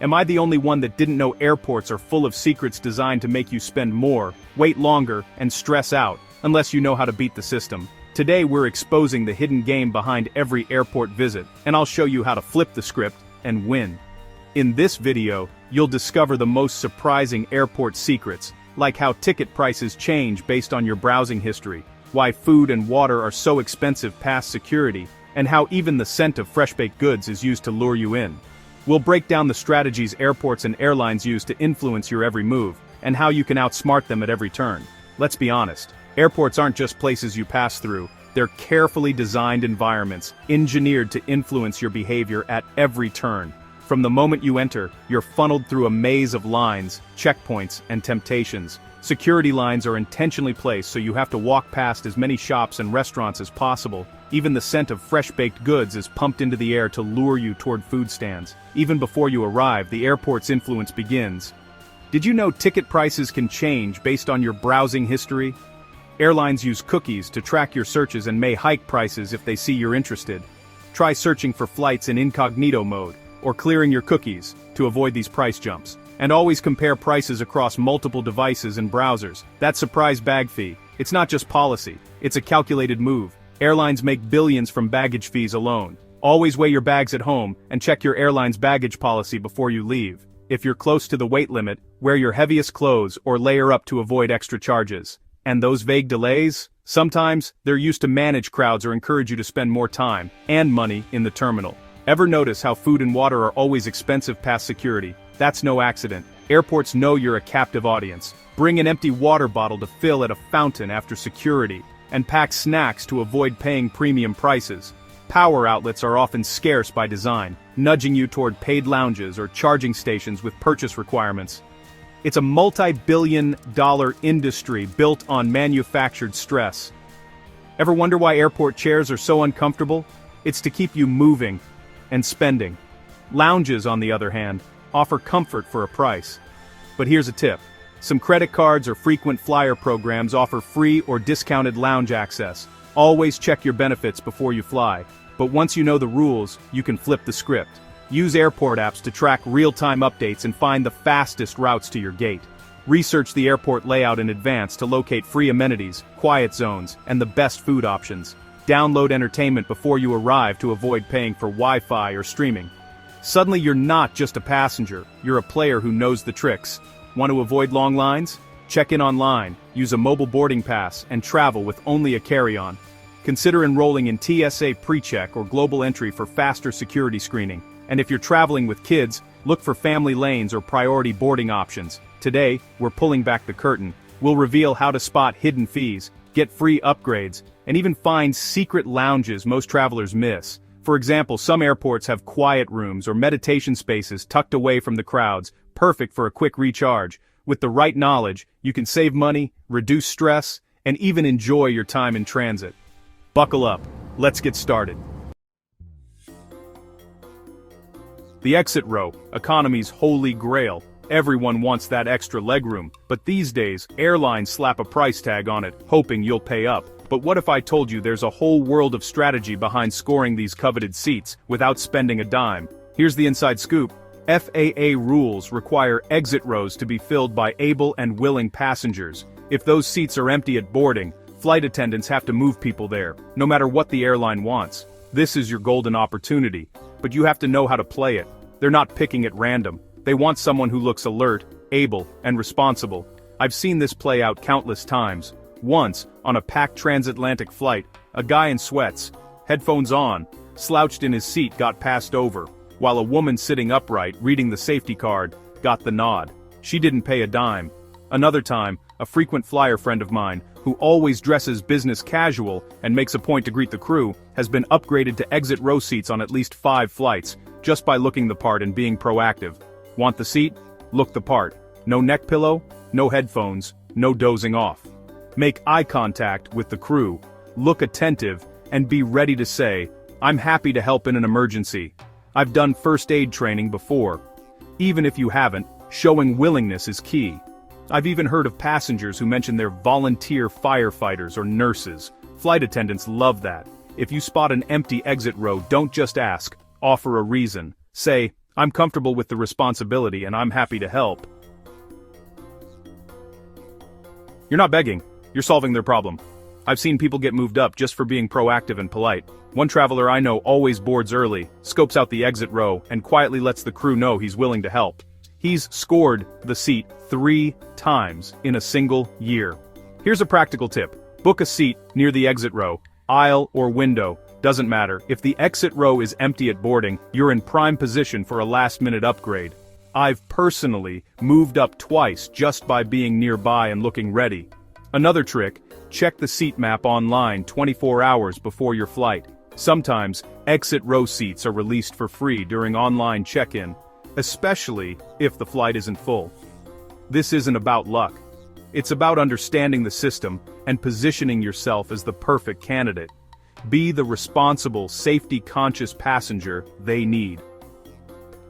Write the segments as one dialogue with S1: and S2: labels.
S1: Am I the only one that didn't know airports are full of secrets designed to make you spend more, wait longer, and stress out, unless you know how to beat the system? Today we're exposing the hidden game behind every airport visit, and I'll show you how to flip the script and win. In this video, you'll discover the most surprising airport secrets, like how ticket prices change based on your browsing history, why food and water are so expensive past security, and how even the scent of fresh-baked goods is used to lure you in. We'll break down the strategies airports and airlines use to influence your every move, and how you can outsmart them at every turn. Let's be honest, airports aren't just places you pass through, they're carefully designed environments, engineered to influence your behavior at every turn. From the moment you enter, you're funneled through a maze of lines, checkpoints, and temptations. Security lines are intentionally placed so you have to walk past as many shops and restaurants as possible. Even the scent of fresh-baked goods is pumped into the air to lure you toward food stands. Even before you arrive, the airport's influence begins. Did you know ticket prices can change based on your browsing history? Airlines use cookies to track your searches and may hike prices if they see you're interested. Try searching for flights in incognito mode, or clearing your cookies, to avoid these price jumps. And always compare prices across multiple devices and browsers. That surprise bag fee, it's not just policy, it's a calculated move. Airlines make billions from baggage fees alone. Always weigh your bags at home, and check your airline's baggage policy before you leave. If you're close to the weight limit, wear your heaviest clothes or layer up to avoid extra charges. And those vague delays? Sometimes, they're used to manage crowds or encourage you to spend more time, and money, in the terminal. Ever notice how food and water are always expensive past security? That's no accident. Airports know you're a captive audience. Bring an empty water bottle to fill at a fountain after security, and pack snacks to avoid paying premium prices. Power outlets are often scarce by design, nudging you toward paid lounges or charging stations with purchase requirements. It's a multi-billion-dollar industry built on manufactured stress. Ever wonder why airport chairs are so uncomfortable? It's to keep you moving and spending. Lounges, on the other hand, offer comfort for a price. But here's a tip. Some credit cards or frequent flyer programs offer free or discounted lounge access. Always check your benefits before you fly. But once you know the rules, you can flip the script. Use airport apps to track real-time updates and find the fastest routes to your gate. Research the airport layout in advance to locate free amenities, quiet zones, and the best food options. Download entertainment before you arrive to avoid paying for Wi-Fi or streaming. Suddenly you're not just a passenger, you're a player who knows the tricks. Want to avoid long lines? Check in online, use a mobile boarding pass, and travel with only a carry-on. Consider enrolling in TSA PreCheck or Global Entry for faster security screening. And if you're traveling with kids, look for family lanes or priority boarding options. Today, we're pulling back the curtain. We'll reveal how to spot hidden fees, get free upgrades, and even find secret lounges most travelers miss. For example, some airports have quiet rooms or meditation spaces tucked away from the crowds, perfect for a quick recharge. With the right knowledge, you can save money, reduce stress, and even enjoy your time in transit. Buckle up, let's get started. The exit row, economy's holy grail. Everyone wants that extra legroom, but these days, airlines slap a price tag on it, hoping you'll pay up. But what if I told you there's a whole world of strategy behind scoring these coveted seats without spending a dime? Here's the inside scoop. FAA rules require exit rows to be filled by able and willing passengers. If those seats are empty at boarding, flight attendants have to move people there, no matter what the airline wants. This is your golden opportunity, but you have to know how to play it. They're not picking at random. They want someone who looks alert, able, and responsible. I've seen this play out countless times. Once, on a packed transatlantic flight, a guy in sweats, headphones on, slouched in his seat got passed over, while a woman sitting upright reading the safety card got the nod. She didn't pay a dime. Another time, a frequent flyer friend of mine, who always dresses business casual and makes a point to greet the crew, has been upgraded to exit row seats on at least 5 flights, just by looking the part and being proactive. Want the seat? Look the part. No neck pillow, no headphones, no dozing off. Make eye contact with the crew, look attentive, and be ready to say, "I'm happy to help in an emergency. I've done first aid training before." Even if you haven't, showing willingness is key. I've even heard of passengers who mention they're volunteer firefighters or nurses. Flight attendants love that. If you spot an empty exit row, don't just ask, offer a reason. Say, I'm comfortable with the responsibility and I'm happy to help. You're not begging, you're solving their problem. I've seen people get moved up just for being proactive and polite. One traveler I know always boards early, scopes out the exit row, and quietly lets the crew know he's willing to help. He's scored the seat 3 times in a single year. Here's a practical tip. Book a seat near the exit row, aisle or window, doesn't matter. If the exit row is empty at boarding, you're in prime position for a last-minute upgrade. I've personally moved up twice just by being nearby and looking ready. Another trick, check the seat map online 24 hours before your flight. Sometimes, exit row seats are released for free during online check-in, especially if the flight isn't full. This isn't about luck. It's about understanding the system and positioning yourself as the perfect candidate. Be the responsible, safety-conscious passenger they need.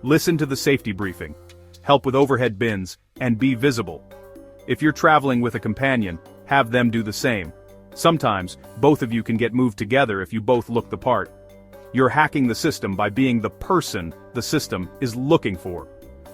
S1: Listen to the safety briefing, help with overhead bins, and be visible. If you're traveling with a companion, have them do the same. Sometimes, both of you can get moved together if you both look the part. You're hacking the system by being the person the system is looking for.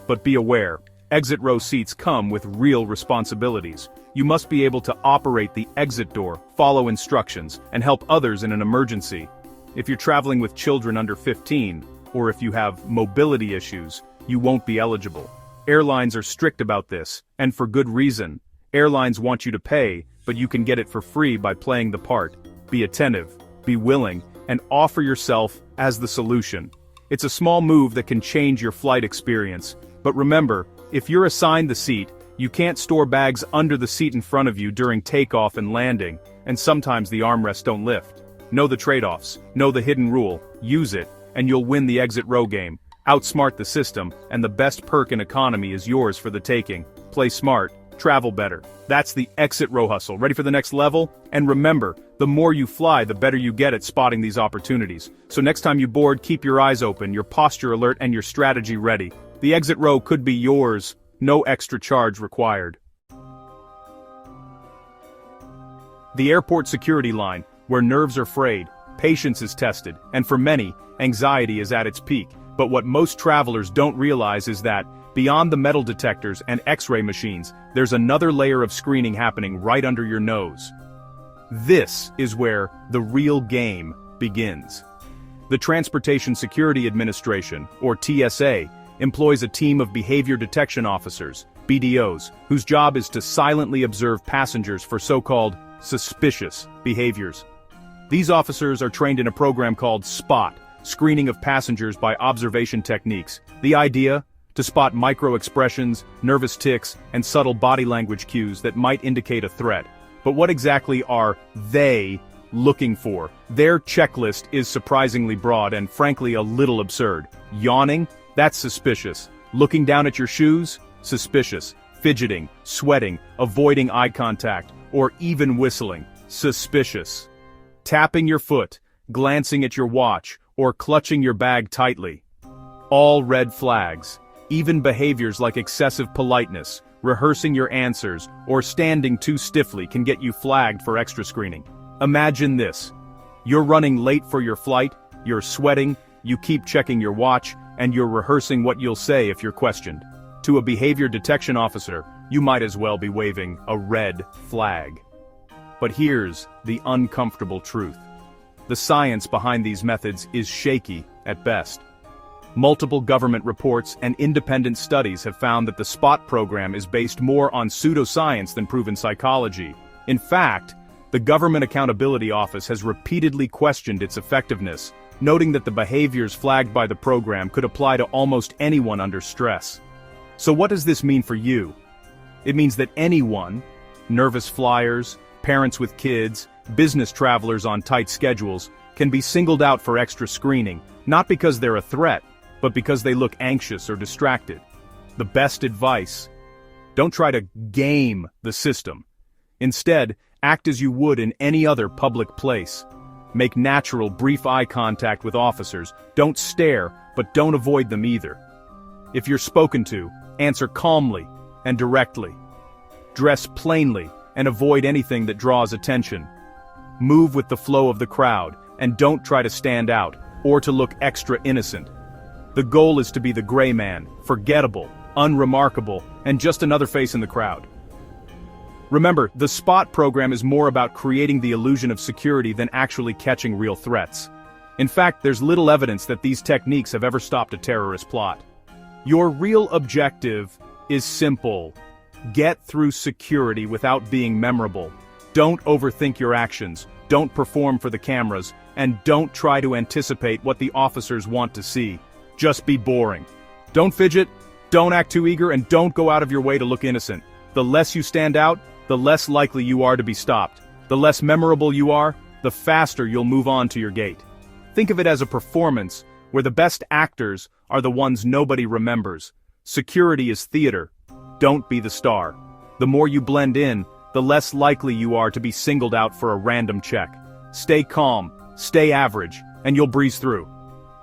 S1: But be aware, exit row seats come with real responsibilities. You must be able to operate the exit door, follow instructions, and help others in an emergency. If you're traveling with children under 15, or if you have mobility issues, you won't be eligible. Airlines are strict about this, and for good reason. Airlines want you to pay, but you can get it for free by playing the part. Be attentive, be willing, and offer yourself as the solution. It's a small move that can change your flight experience. But remember, if you're assigned the seat, you can't store bags under the seat in front of you during takeoff and landing, and sometimes the armrests don't lift. Know the trade-offs, know the hidden rule, use it, and you'll win the exit row game. Outsmart the system, and the best perk in economy is yours for the taking. Play smart, travel better. That's the exit row hustle. Ready for the next level? And remember, the more you fly, the better you get at spotting these opportunities. So next time you board, keep your eyes open, your posture alert, and your strategy ready. The exit row could be yours, no extra charge required. The airport security line, where nerves are frayed, patience is tested, and for many, anxiety is at its peak. But what most travelers don't realize is that, beyond the metal detectors and X-ray machines, there's another layer of screening happening right under your nose. This is where the real game begins. The Transportation Security Administration, or TSA, employs a team of behavior detection officers, BDOs, whose job is to silently observe passengers for so-called suspicious behaviors. These officers are trained in a program called SPOT, Screening of Passengers by Observation Techniques. The idea? To spot micro-expressions, nervous tics, and subtle body language cues that might indicate a threat. But what exactly are they looking for? Their checklist is surprisingly broad and frankly a little absurd. Yawning? That's suspicious. Looking down at your shoes? Suspicious. Fidgeting, sweating, avoiding eye contact, or even whistling? Suspicious. Tapping your foot, glancing at your watch, or clutching your bag tightly. All red flags. Even behaviors like excessive politeness, rehearsing your answers, or standing too stiffly can get you flagged for extra screening. Imagine this. You're running late for your flight, you're sweating, you keep checking your watch, and you're rehearsing what you'll say if you're questioned. To a behavior detection officer, you might as well be waving a red flag. But here's the uncomfortable truth. The science behind these methods is shaky at best. Multiple government reports and independent studies have found that the SPOT program is based more on pseudoscience than proven psychology. In fact, the Government Accountability Office has repeatedly questioned its effectiveness, noting that the behaviors flagged by the program could apply to almost anyone under stress. So what does this mean for you? It means that anyone, nervous flyers, parents with kids, business travelers on tight schedules, can be singled out for extra screening, not because they're a threat, but because they look anxious or distracted. The best advice: don't try to game the system. Instead, act as you would in any other public place. Make natural, brief eye contact with officers. Don't stare, but don't avoid them either. If you're spoken to, answer calmly and directly. Dress plainly and avoid anything that draws attention. Move with the flow of the crowd, and don't try to stand out or to look extra innocent. The goal is to be the gray man, forgettable, unremarkable, and just another face in the crowd. Remember, the SPOT program is more about creating the illusion of security than actually catching real threats. In fact, there's little evidence that these techniques have ever stopped a terrorist plot. Your real objective is simple. Get through security without being memorable. Don't overthink your actions, don't perform for the cameras, and don't try to anticipate what the officers want to see. Just be boring. Don't fidget, don't act too eager, and don't go out of your way to look innocent. The less you stand out, the less likely you are to be stopped. The less memorable you are, the faster you'll move on to your gate. Think of it as a performance, where the best actors are the ones nobody remembers. Security is theater. Don't be the star. The more you blend in, the less likely you are to be singled out for a random check. Stay calm, stay average, and you'll breeze through.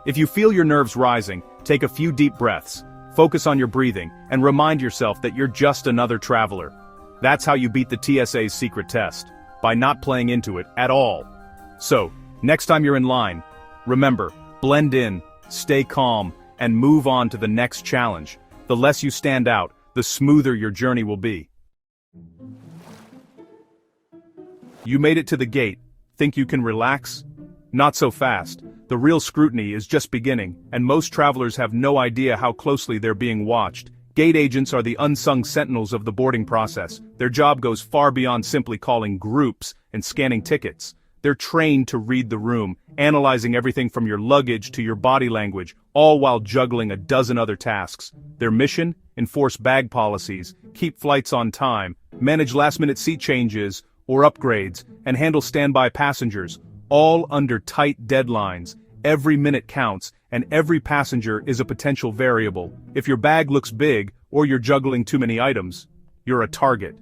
S1: If you feel your nerves rising, take a few deep breaths, focus on your breathing, and remind yourself that you're just another traveler. That's how you beat the TSA's secret test, by not playing into it at all. So, next time you're in line, remember, blend in, stay calm, and move on to the next challenge. The less you stand out, the smoother your journey will be. You made it to the gate. Think you can relax? Not so fast. The real scrutiny is just beginning, and most travelers have no idea how closely they're being watched. Gate agents are the unsung sentinels of the boarding process. Their job goes far beyond simply calling groups and scanning tickets. They're trained to read the room, analyzing everything from your luggage to your body language, all while juggling a dozen other tasks. Their mission? Enforce bag policies, keep flights on time, manage last-minute seat changes or upgrades, and handle standby passengers, all under tight deadlines. Every minute counts, and every passenger is a potential variable. If your bag looks big, or you're juggling too many items, you're a target.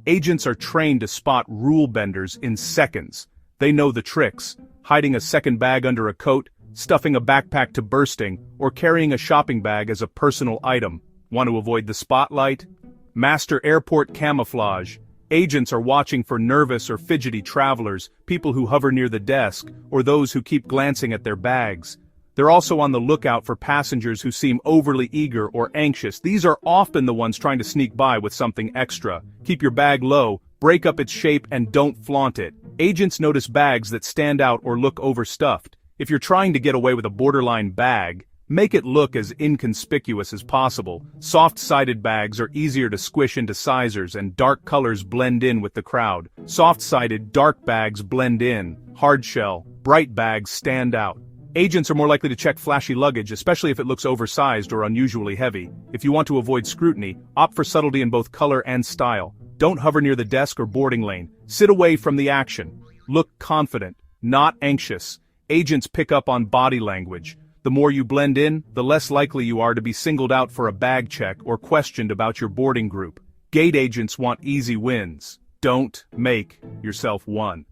S1: Agents are trained to spot rule benders in seconds. They know the tricks: hiding a second bag under a coat, stuffing a backpack to bursting, or carrying a shopping bag as a personal item. Want to avoid the spotlight? Master airport camouflage. Agents are watching for nervous or fidgety travelers, people who hover near the desk, or those who keep glancing at their bags. They're also on the lookout for passengers who seem overly eager or anxious. These are often the ones trying to sneak by with something extra. Keep your bag low, break up its shape, and don't flaunt it. Agents notice bags that stand out or look overstuffed. If you're trying to get away with a borderline bag, make it look as inconspicuous as possible. Soft-sided bags are easier to squish into sizers, and dark colors blend in with the crowd. Soft-sided, dark bags blend in. Hardshell, bright bags stand out. Agents are more likely to check flashy luggage, especially if it looks oversized or unusually heavy. If you want to avoid scrutiny, opt for subtlety in both color and style. Don't hover near the desk or boarding lane. Sit away from the action. Look confident, not anxious. Agents pick up on body language. The more you blend in, the less likely you are to be singled out for a bag check or questioned about your boarding group. Gate agents want easy wins. Don't make yourself one.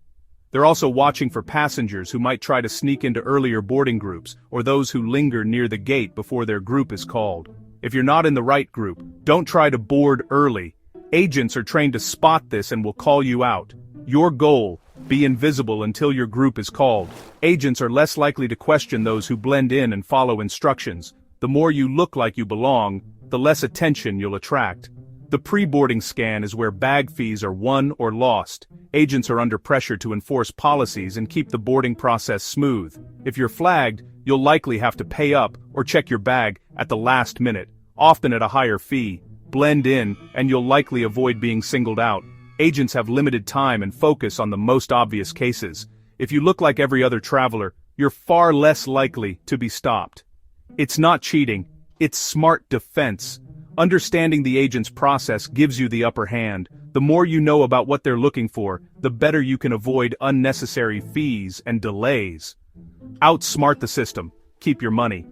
S1: They're also watching for passengers who might try to sneak into earlier boarding groups, or those who linger near the gate before their group is called. If you're not in the right group, don't try to board early. Agents are trained to spot this and will call you out. Your goal: be invisible until your group is called. Agents are less likely to question those who blend in and follow instructions. The more you look like you belong, the less attention you'll attract. The pre-boarding scan is where bag fees are won or lost. Agents are under pressure to enforce policies and keep the boarding process smooth. If you're flagged, you'll likely have to pay up or check your bag at the last minute, often at a higher fee. Blend in, and you'll likely avoid being singled out. Agents have limited time and focus on the most obvious cases. If you look like every other traveler, you're far less likely to be stopped. It's not cheating, it's smart defense. Understanding the agent's process gives you the upper hand. The more you know about what they're looking for, the better you can avoid unnecessary fees and delays. Outsmart the system. Keep your money.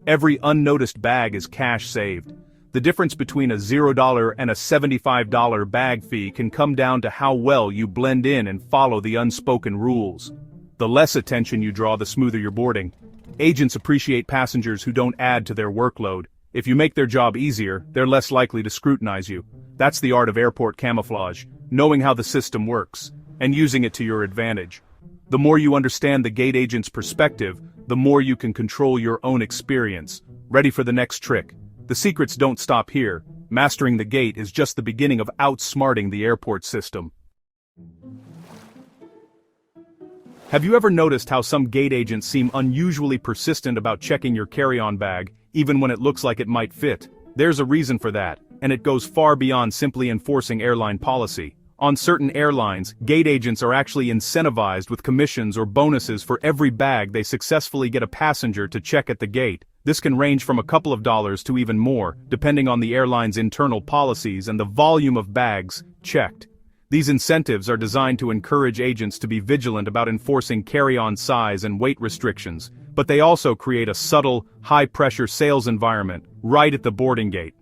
S1: Every unnoticed bag is cash saved. The difference between a $0 and a $75 bag fee can come down to how well you blend in and follow the unspoken rules. The less attention you draw, the smoother your boarding. Agents appreciate passengers who don't add to their workload. If you make their job easier, they're less likely to scrutinize you. That's the art of airport camouflage, knowing how the system works, and using it to your advantage. The more you understand the gate agent's perspective, the more you can control your own experience. Ready for the next trick? The secrets don't stop here. Mastering the gate is just the beginning of outsmarting the airport system. Have you ever noticed how some gate agents seem unusually persistent about checking your carry-on bag, even when it looks like it might fit? There's a reason for that, and it goes far beyond simply enforcing airline policy. On certain airlines, gate agents are actually incentivized with commissions or bonuses for every bag they successfully get a passenger to check at the gate. This can range from a couple of dollars to even more, depending on the airline's internal policies and the volume of bags checked. These incentives are designed to encourage agents to be vigilant about enforcing carry-on size and weight restrictions, but they also create a subtle, high-pressure sales environment right at the boarding gate.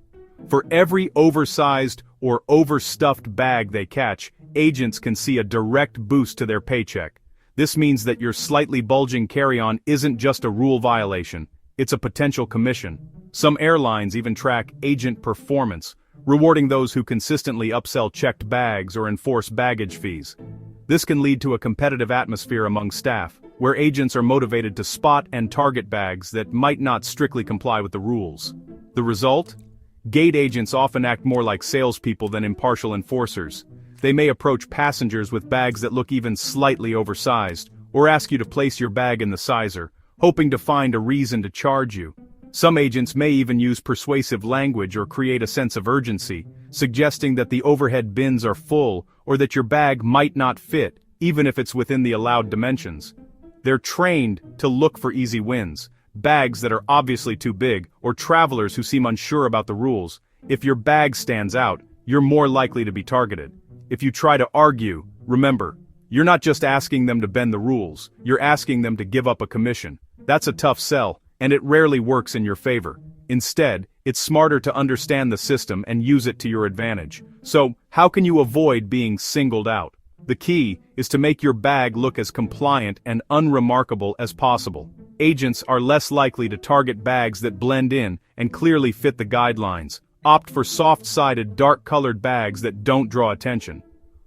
S1: For every oversized or overstuffed bag they catch, agents can see a direct boost to their paycheck. This means that your slightly bulging carry-on isn't just a rule violation, it's a potential commission. Some airlines even track agent performance, rewarding those who consistently upsell checked bags or enforce baggage fees. This can lead to a competitive atmosphere among staff, where agents are motivated to spot and target bags that might not strictly comply with the rules. The result? Gate agents often act more like salespeople than impartial enforcers. They may approach passengers with bags that look even slightly oversized, or ask you to place your bag in the sizer, hoping to find a reason to charge you. Some agents may even use persuasive language or create a sense of urgency, suggesting that the overhead bins are full or that your bag might not fit, even if it's within the allowed dimensions. They're trained to look for easy wins, bags that are obviously too big, or travelers who seem unsure about the rules. If your bag stands out, you're more likely to be targeted. If you try to argue, remember, you're not just asking them to bend the rules, you're asking them to give up a commission. That's a tough sell, and it rarely works in your favor. Instead, it's smarter to understand the system and use it to your advantage. So, how can you avoid being singled out? The key is to make your bag look as compliant and unremarkable as possible. Agents are less likely to target bags that blend in and clearly fit the guidelines. Opt for soft-sided, dark-colored bags that don't draw attention.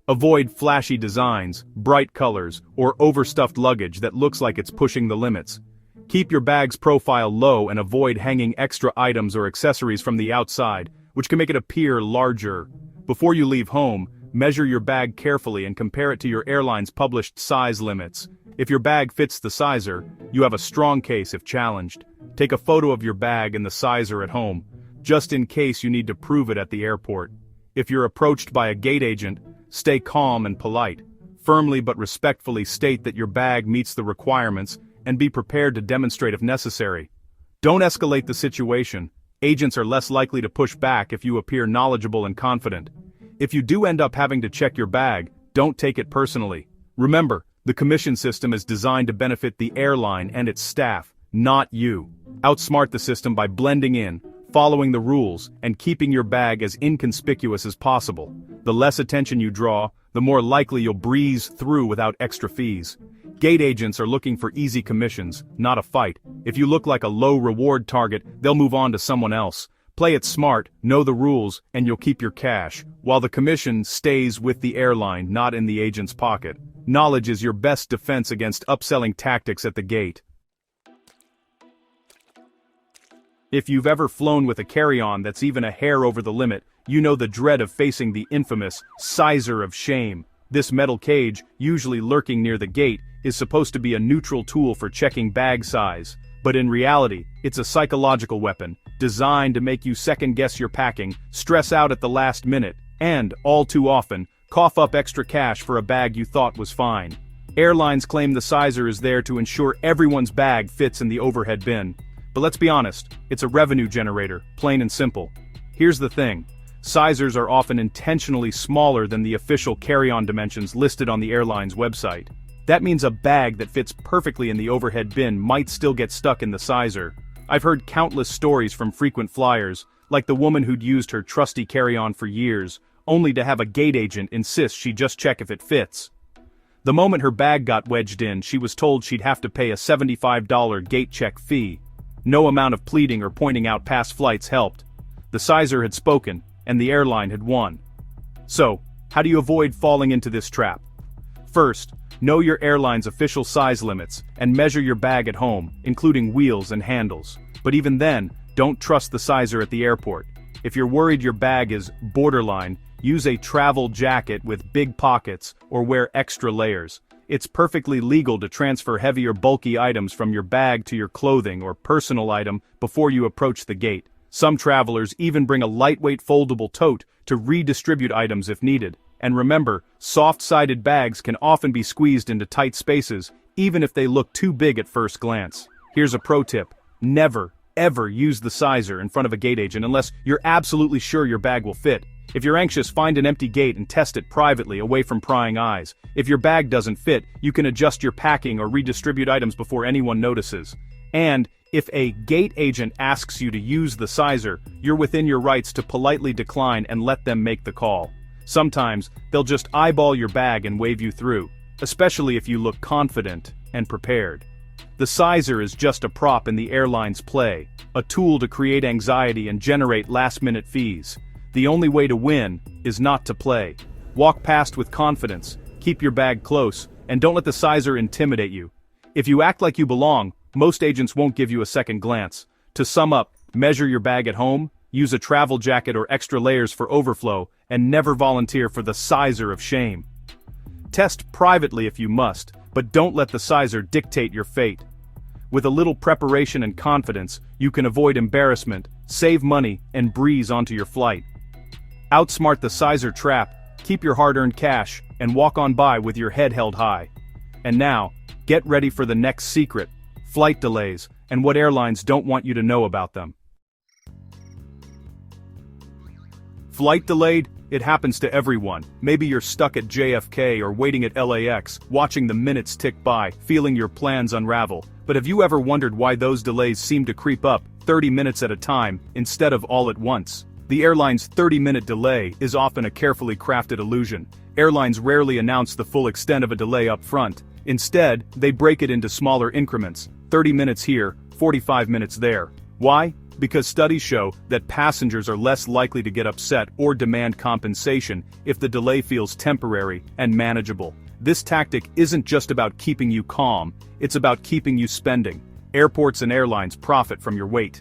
S1: Avoid flashy designs, bright colors, or overstuffed luggage that looks like it's pushing the limits. Keep your bag's profile low and avoid hanging extra items or accessories from the outside, which can make it appear larger. Before you leave home, measure your bag carefully and compare it to your airline's published size limits. If your bag fits the sizer, you have a strong case if challenged. Take a photo of your bag and the sizer at home, just in case you need to prove it at the airport. If you're approached by a gate agent, stay calm and polite. Firmly but respectfully state that your bag meets the requirements and be prepared to demonstrate if necessary. Don't escalate the situation. Agents are less likely to push back if you appear knowledgeable and confident. If you do end up having to check your bag, don't take it personally. Remember, the commission system is designed to benefit the airline and its staff, not you. Outsmart the system by blending in, following the rules, and keeping your bag as inconspicuous as possible. The less attention you draw, the more likely you'll breeze through without extra fees. Gate agents are looking for easy commissions, not a fight. If you look like a low-reward target, they'll move on to someone else. Play it smart, know the rules, and you'll keep your cash, while the commission stays with the airline, not in the agent's pocket. Knowledge is your best defense against upselling tactics at the gate. If you've ever flown with a carry-on that's even a hair over the limit, you know the dread of facing the infamous sizer of shame. This metal cage, usually lurking near the gate, is supposed to be a neutral tool for checking bag size, but in reality, it's a psychological weapon, designed to make you second-guess your packing, stress out at the last minute, and, all too often, cough up extra cash for a bag you thought was fine. Airlines claim the sizer is there to ensure everyone's bag fits in the overhead bin. But let's be honest, it's a revenue generator, plain and simple. Here's the thing. Sizers are often intentionally smaller than the official carry-on dimensions listed on the airline's website. That means a bag that fits perfectly in the overhead bin might still get stuck in the sizer. I've heard countless stories from frequent flyers, like the woman who'd used her trusty carry-on for years, only to have a gate agent insist she just check if it fits. The moment her bag got wedged in, she was told she'd have to pay a $75 gate check fee. No amount of pleading or pointing out past flights helped. The sizer had spoken, and the airline had won. So, how do you avoid falling into this trap? First, know your airline's official size limits and measure your bag at home, including wheels and handles. But even then, don't trust the sizer at the airport. If you're worried your bag is borderline, use a travel jacket with big pockets or wear extra layers. It's perfectly legal to transfer heavy or bulky items from your bag to your clothing or personal item before you approach the gate. Some travelers even bring a lightweight foldable tote to redistribute items if needed. And remember, soft-sided bags can often be squeezed into tight spaces, even if they look too big at first glance. Here's a pro tip: never, ever use the sizer in front of a gate agent unless you're absolutely sure your bag will fit. If you're anxious, find an empty gate and test it privately, away from prying eyes. If your bag doesn't fit, you can adjust your packing or redistribute items before anyone notices. And if a gate agent asks you to use the sizer, you're within your rights to politely decline and let them make the call. Sometimes, they'll just eyeball your bag and wave you through, especially if you look confident and prepared. The sizer is just a prop in the airline's play, a tool to create anxiety and generate last-minute fees. The only way to win is not to play. Walk past with confidence, keep your bag close, and don't let the sizer intimidate you. If you act like you belong, most agents won't give you a second glance. To sum up, measure your bag at home, use a travel jacket or extra layers for overflow, and never volunteer for the sizer of shame. Test privately if you must, but don't let the sizer dictate your fate. With a little preparation and confidence, you can avoid embarrassment, save money, and breeze onto your flight. Outsmart the sizer trap, keep your hard-earned cash, and walk on by with your head held high. And now, get ready for the next secret: flight delays, and what airlines don't want you to know about them. Flight delayed? It happens to everyone. Maybe you're stuck at JFK or waiting at LAX, watching the minutes tick by, feeling your plans unravel. But have you ever wondered why those delays seem to creep up, 30 minutes at a time, instead of all at once? The airline's 30-minute delay is often a carefully crafted illusion. Airlines rarely announce the full extent of a delay up front. Instead, they break it into smaller increments, 30 minutes here, 45 minutes there. Why? Because studies show that passengers are less likely to get upset or demand compensation if the delay feels temporary and manageable. This tactic isn't just about keeping you calm, it's about keeping you spending. Airports and airlines profit from your wait.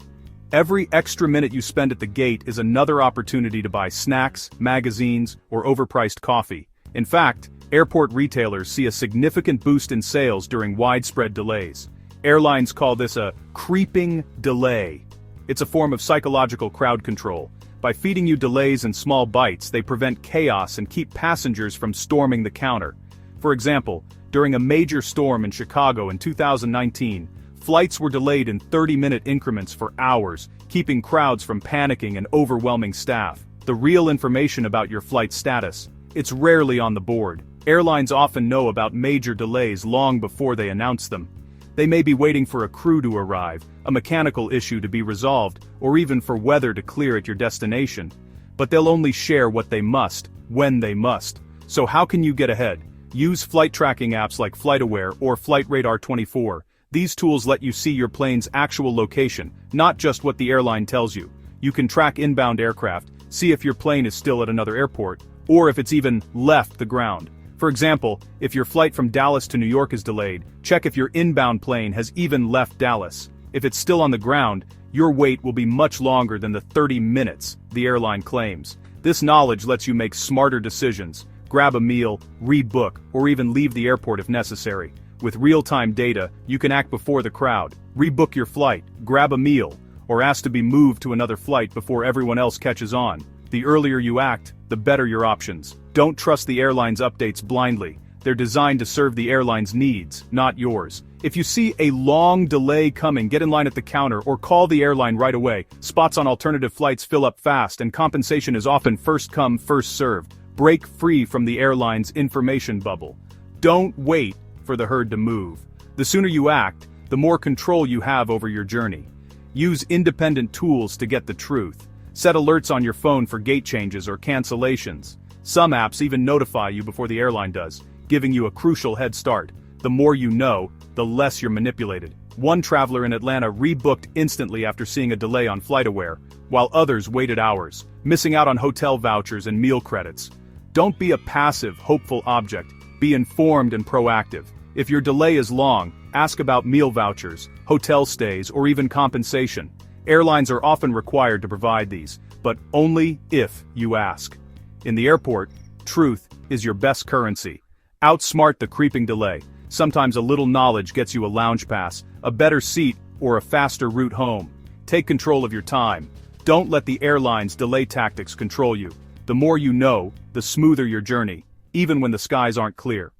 S1: Every extra minute you spend at the gate is another opportunity to buy snacks, magazines, or overpriced coffee. In fact, airport retailers see a significant boost in sales during widespread delays. Airlines call this a creeping delay. It's a form of psychological crowd control. By feeding you delays in small bites, they prevent chaos and keep passengers from storming the counter. For example, during a major storm in Chicago in 2019, flights were delayed in 30-minute increments for hours, keeping crowds from panicking and overwhelming staff. The real information about your flight status: it's rarely on the board. Airlines often know about major delays long before they announce them. They may be waiting for a crew to arrive, a mechanical issue to be resolved, or even for weather to clear at your destination. But they'll only share what they must, when they must. So how can you get ahead? Use flight tracking apps like FlightAware or FlightRadar24. These tools let you see your plane's actual location, not just what the airline tells you. You can track inbound aircraft, see if your plane is still at another airport, or if it's even left the ground. For example, if your flight from Dallas to New York is delayed, check if your inbound plane has even left Dallas. If it's still on the ground, your wait will be much longer than the 30 minutes the airline claims. This knowledge lets you make smarter decisions, grab a meal, rebook, or even leave the airport if necessary. With real-time data, you can act before the crowd, rebook your flight, grab a meal, or ask to be moved to another flight before everyone else catches on. The earlier you act, the better your options. Don't trust the airline's updates blindly. They're designed to serve the airline's needs, not yours. If you see a long delay coming, get in line at the counter or call the airline right away. Spots on alternative flights fill up fast, and compensation is often first come, first served. Break free from the airline's information bubble. Don't wait for the herd to move. The sooner you act, the more control you have over your journey. Use independent tools to get the truth. Set alerts on your phone for gate changes or cancellations. Some apps even notify you before the airline does, giving you a crucial head start. The more you know, the less you're manipulated. One traveler in Atlanta rebooked instantly after seeing a delay on FlightAware, while others waited hours, missing out on hotel vouchers and meal credits. Don't be a passive, hopeful object. Be informed and proactive. If your delay is long, ask about meal vouchers, hotel stays, or even compensation. Airlines are often required to provide these, but only if you ask. In the airport, truth is your best currency. Outsmart the creeping delay. Sometimes a little knowledge gets you a lounge pass, a better seat, or a faster route home. Take control of your time. Don't let the airline's delay tactics control you. The more you know, the smoother your journey, even when the skies aren't clear.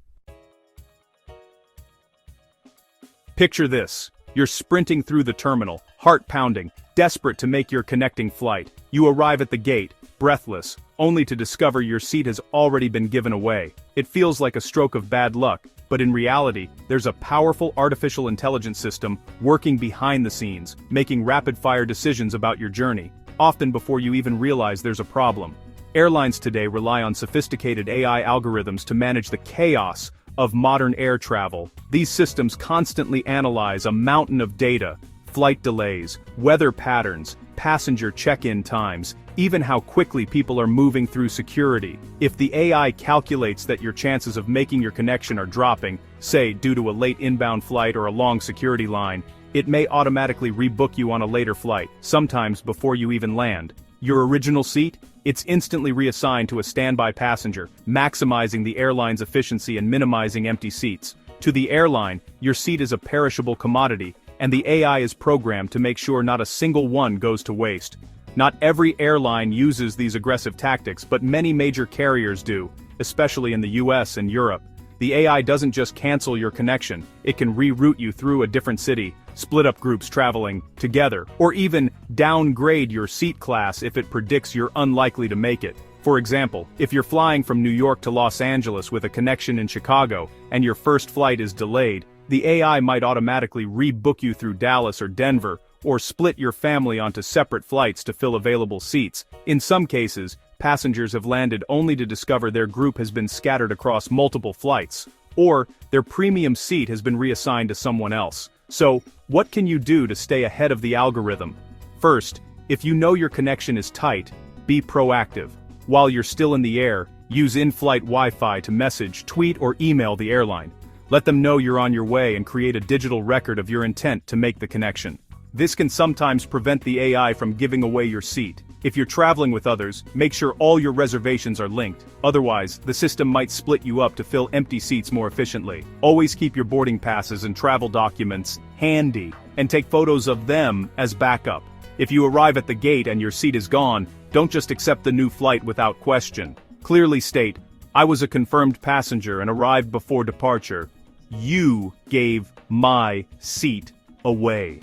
S1: Picture this. You're sprinting through the terminal, heart pounding, desperate to make your connecting flight. You arrive at the gate, breathless, only to discover your seat has already been given away. It feels like a stroke of bad luck, but in reality, there's a powerful artificial intelligence system working behind the scenes, making rapid-fire decisions about your journey, often before you even realize there's a problem. Airlines today rely on sophisticated AI algorithms to manage the chaos of modern air travel. These systems constantly analyze a mountain of data: flight delays, weather patterns, passenger check-in times, even how quickly people are moving through security. If the AI calculates that your chances of making your connection are dropping, say due to a late inbound flight or a long security line, it may automatically rebook you on a later flight, sometimes before you even land. Your original seat? It's instantly reassigned to a standby passenger, maximizing the airline's efficiency and minimizing empty seats. To the airline, your seat is a perishable commodity, and the AI is programmed to make sure not a single one goes to waste. Not every airline uses these aggressive tactics, but many major carriers do, especially in the US and Europe. The AI doesn't just cancel your connection, it can reroute you through a different city, split up groups traveling together, or even downgrade your seat class if it predicts you're unlikely to make it. For example, if you're flying from New York to Los Angeles with a connection in Chicago, and your first flight is delayed, the AI might automatically rebook you through Dallas or Denver, or split your family onto separate flights to fill available seats. In some cases, passengers have landed only to discover their group has been scattered across multiple flights, or their premium seat has been reassigned to someone else. So, what can you do to stay ahead of the algorithm? First, if you know your connection is tight, be proactive. While you're still in the air, use in-flight Wi-Fi to message, tweet, or email the airline. Let them know you're on your way and create a digital record of your intent to make the connection. This can sometimes prevent the AI from giving away your seat. If you're traveling with others, make sure all your reservations are linked. Otherwise, the system might split you up to fill empty seats more efficiently. Always keep your boarding passes and travel documents handy, and take photos of them as backup. If you arrive at the gate and your seat is gone, don't just accept the new flight without question. Clearly state, "I was a confirmed passenger and arrived before departure. You gave my seat away."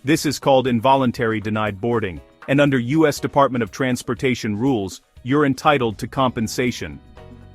S1: This is called involuntary denied boarding, and under U.S. Department of Transportation rules, you're entitled to compensation.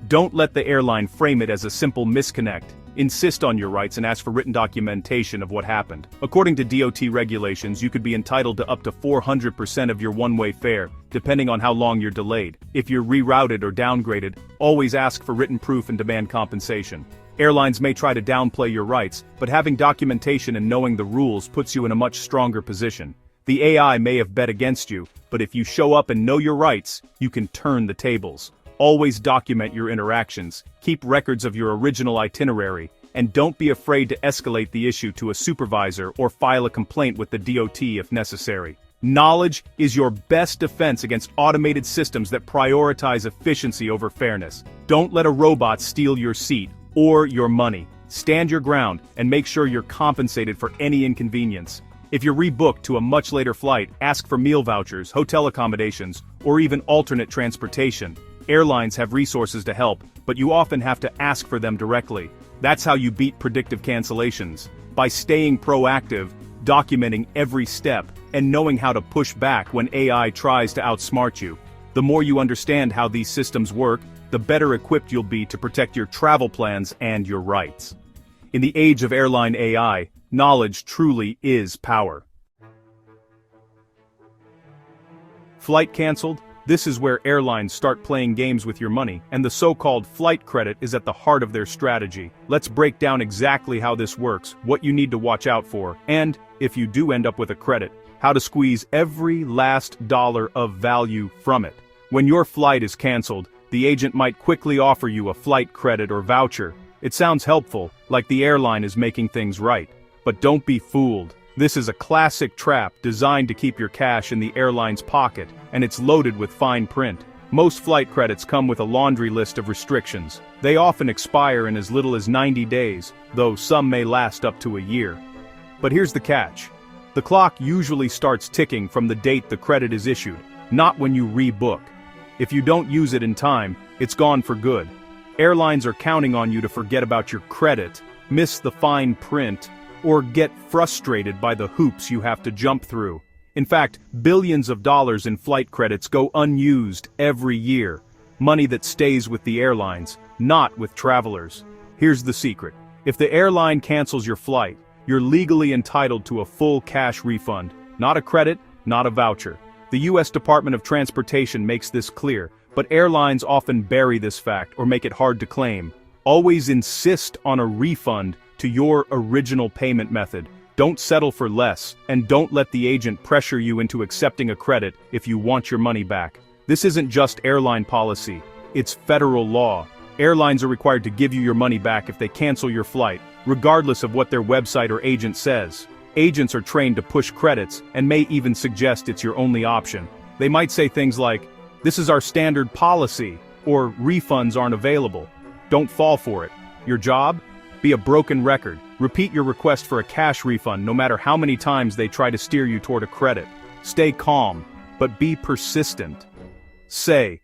S1: Don't let the airline frame it as a simple misconnect. Insist on your rights and ask for written documentation of what happened. According to DOT regulations, you could be entitled to up to 400% of your one-way fare, depending on how long you're delayed. If you're rerouted or downgraded, always ask for written proof and demand compensation. Airlines may try to downplay your rights, but having documentation and knowing the rules puts you in a much stronger position. The AI may have bet against you, but if you show up and know your rights, you can turn the tables. Always document your interactions, keep records of your original itinerary, and don't be afraid to escalate the issue to a supervisor or file a complaint with the DOT if necessary. Knowledge is your best defense against automated systems that prioritize efficiency over fairness. Don't let a robot steal your seat or your money. Stand your ground and make sure you're compensated for any inconvenience. If you're rebooked to a much later flight, ask for meal vouchers, hotel accommodations, or even alternate transportation. Airlines have resources to help, but you often have to ask for them directly. That's how you beat predictive cancellations. By staying proactive, documenting every step, and knowing how to push back when AI tries to outsmart you. The more you understand how these systems work, the better equipped you'll be to protect your travel plans and your rights. In the age of airline AI, knowledge truly is power. Flight canceled? This is where airlines start playing games with your money, and the so-called flight credit is at the heart of their strategy. Let's break down exactly how this works, what you need to watch out for, and, if you do end up with a credit, how to squeeze every last dollar of value from it. When your flight is canceled, the agent might quickly offer you a flight credit or voucher. It sounds helpful, like the airline is making things right. But don't be fooled. This is a classic trap designed to keep your cash in the airline's pocket, and it's loaded with fine print. Most flight credits come with a laundry list of restrictions. They often expire in as little as 90 days, though some may last up to a year. But here's the catch. The clock usually starts ticking from the date the credit is issued, not when you rebook. If you don't use it in time, it's gone for good. Airlines are counting on you to forget about your credit, miss the fine print, or get frustrated by the hoops you have to jump through. In fact, billions of dollars in flight credits go unused every year. Money that stays with the airlines, not with travelers. Here's the secret. If the airline cancels your flight, you're legally entitled to a full cash refund. Not a credit, not a voucher. The U.S. Department of Transportation makes this clear, but airlines often bury this fact or make it hard to claim. Always insist on a refund to your original payment method. Don't settle for less, and don't let the agent pressure you into accepting a credit if you want your money back. This isn't just airline policy, it's federal law. Airlines are required to give you your money back if they cancel your flight, regardless of what their website or agent says. Agents are trained to push credits and may even suggest it's your only option. They might say things like, "This is our standard policy," or "refunds aren't available." Don't fall for it. Your job? Be a broken record. Repeat your request for a cash refund no matter how many times they try to steer you toward a credit. Stay calm, but be persistent. Say,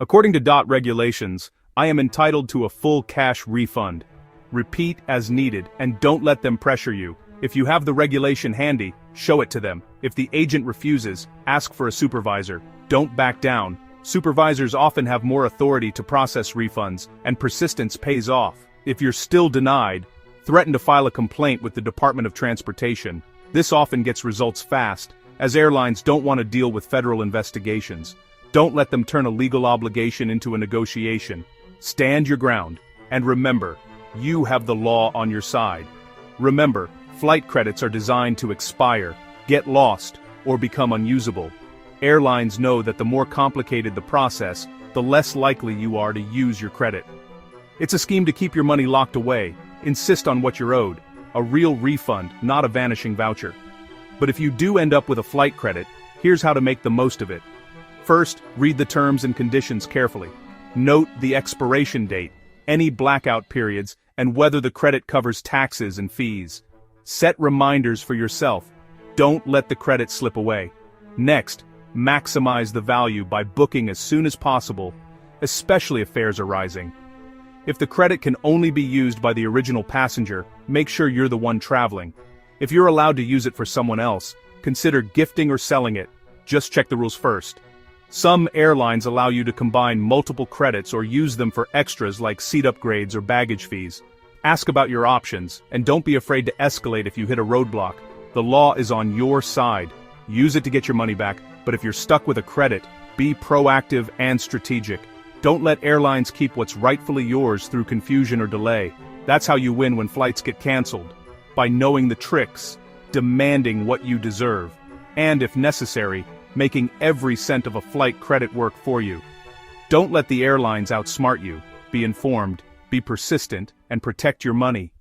S1: "According to DOT regulations, I am entitled to a full cash refund." Repeat as needed, and don't let them pressure you. If you have the regulation handy, show it to them. If the agent refuses, ask for a supervisor. Don't back down. Supervisors often have more authority to process refunds, and persistence pays off. If you're still denied, threaten to file a complaint with the Department of Transportation. This often gets results fast, as airlines don't want to deal with federal investigations. Don't let them turn a legal obligation into a negotiation. Stand your ground, and remember, you have the law on your side. Remember, flight credits are designed to expire, get lost, or become unusable. Airlines know that the more complicated the process, the less likely you are to use your credit. It's a scheme to keep your money locked away. Insist on what you're owed. A real refund, not a vanishing voucher. But if you do end up with a flight credit, here's how to make the most of it. First, read the terms and conditions carefully. Note the expiration date, any blackout periods, and whether the credit covers taxes and fees. Set reminders for yourself. Don't let the credit slip away. Next, maximize the value by booking as soon as possible, especially if fares are rising. If the credit can only be used by the original passenger, make sure you're the one traveling. If you're allowed to use it for someone else, consider gifting or selling it. Just check the rules first. Some airlines allow you to combine multiple credits or use them for extras like seat upgrades or baggage fees. Ask about your options, and don't be afraid to escalate if you hit a roadblock. The law is on your side. Use it to get your money back, but if you're stuck with a credit, be proactive and strategic. Don't let airlines keep what's rightfully yours through confusion or delay. That's how you win when flights get canceled. By knowing the tricks, demanding what you deserve, and if necessary, making every cent of a flight credit work for you. Don't let the airlines outsmart you. Be informed, be persistent, and protect your money.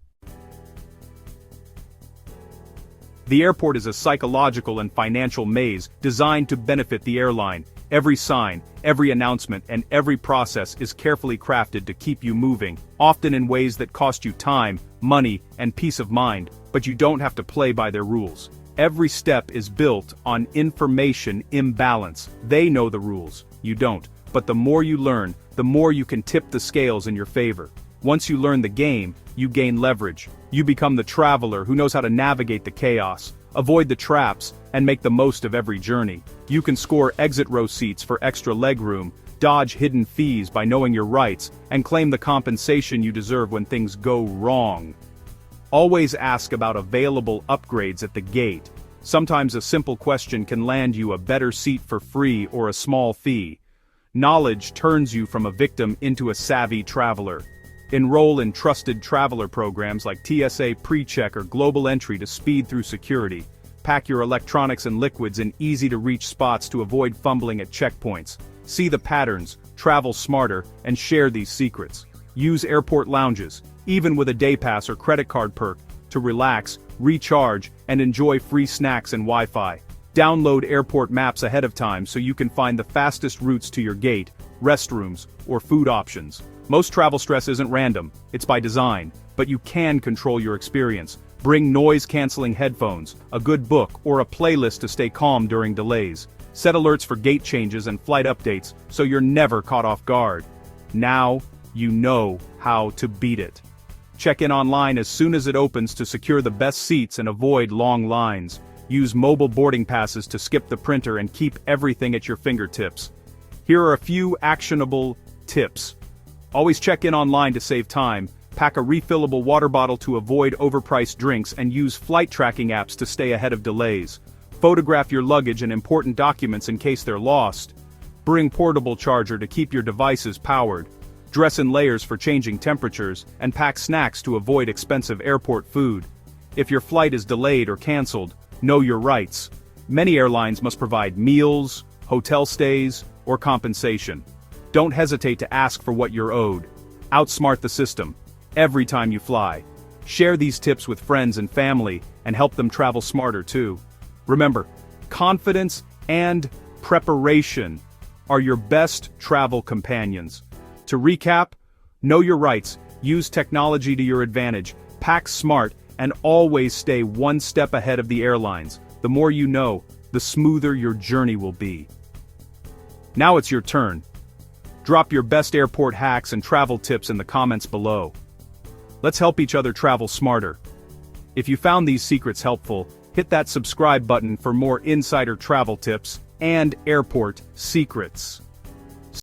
S1: The airport is a psychological and financial maze designed to benefit the airline. Every sign, every announcement, and every process is carefully crafted to keep you moving, often in ways that cost you time, money, and peace of mind, but you don't have to play by their rules. Every step is built on information imbalance. They know the rules, you don't, but the more you learn, the more you can tip the scales in your favor. Once you learn the game, you gain leverage. You become the traveler who knows how to navigate the chaos, avoid the traps, and make the most of every journey. You can score exit row seats for extra legroom, dodge hidden fees by knowing your rights, and claim the compensation you deserve when things go wrong. Always ask about available upgrades at the gate. Sometimes a simple question can land you a better seat for free or a small fee. Knowledge turns you from a victim into a savvy traveler. Enroll in trusted traveler programs like TSA PreCheck or Global Entry to speed through security. Pack your electronics and liquids in easy-to-reach spots to avoid fumbling at checkpoints. See the patterns, travel smarter, and share these secrets. Use airport lounges, even with a day pass or credit card perk, to relax, recharge, and enjoy free snacks and Wi-Fi. Download airport maps ahead of time so you can find the fastest routes to your gate, restrooms, or food options. Most travel stress isn't random, it's by design, but you can control your experience. Bring noise-canceling headphones, a good book, or a playlist to stay calm during delays. Set alerts for gate changes and flight updates so you're never caught off guard. Now, you know how to beat it. Check in online as soon as it opens to secure the best seats and avoid long lines. Use mobile boarding passes to skip the printer and keep everything at your fingertips. Here are a few actionable tips. Always check in online to save time. Pack a refillable water bottle to avoid overpriced drinks and use flight tracking apps to stay ahead of delays. Photograph your luggage and important documents in case they're lost. Bring portable charger to keep your devices powered. Dress in layers for changing temperatures, and pack snacks to avoid expensive airport food. If your flight is delayed or canceled, know your rights. Many airlines must provide meals, hotel stays, or compensation. Don't hesitate to ask for what you're owed. Outsmart the system every time you fly. Share these tips with friends and family and help them travel smarter too. Remember, confidence and preparation are your best travel companions. To recap, know your rights, use technology to your advantage, pack smart, and always stay one step ahead of the airlines. The more you know, the smoother your journey will be. Now it's your turn. Drop your best airport hacks and travel tips in the comments below. Let's help each other travel smarter. If you found these secrets helpful, hit that subscribe button for more insider travel tips and airport secrets.